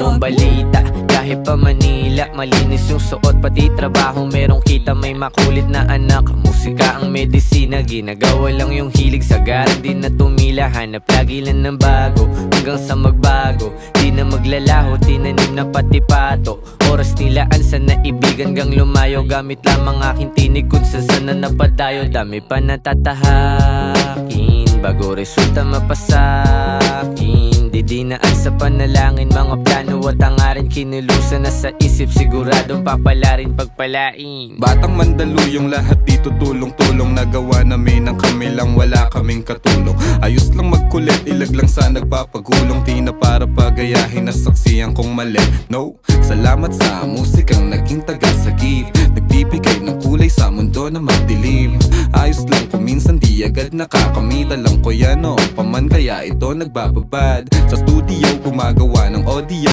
anong balita? Kahit pa Manila, malinis yung suot, pati trabaho merong kita. May makulit na anak, musika ang medisina. Ginagawa lang yung hilig, sagaran din na tumila. Hanap lagi lang ng bago, hanggang sa magbago. Di na maglalaho, tinanim na pati pato. Oras nilaan sa naibigan gang lumayo. Gamit lamang aking tinig kung saan na napadayo. Dami pa natatahakin bago resulta mapasakin. Didinaan sa panalangin, mga plano at hangarin. Kinulusan na sa isip, siguradong papalarin pagpalain. Batang Mandaluyong, lahat dito tulong-tulong. Nagawa namin ang kami lang, wala kaming katulong. Ayos lang magkulit, ilag lang sa nagpapagulong. Di na para pagayahin na saksiyan kong mali. No, salamat sa musikang naging tagasagip. Nagbibigay ng kulay sa mundo na madilim. Ayos lang kung minsan di agad nakakamit. Alam ko yan o paman, kaya ito nagbababad. Sa studio gumagawa ng audio,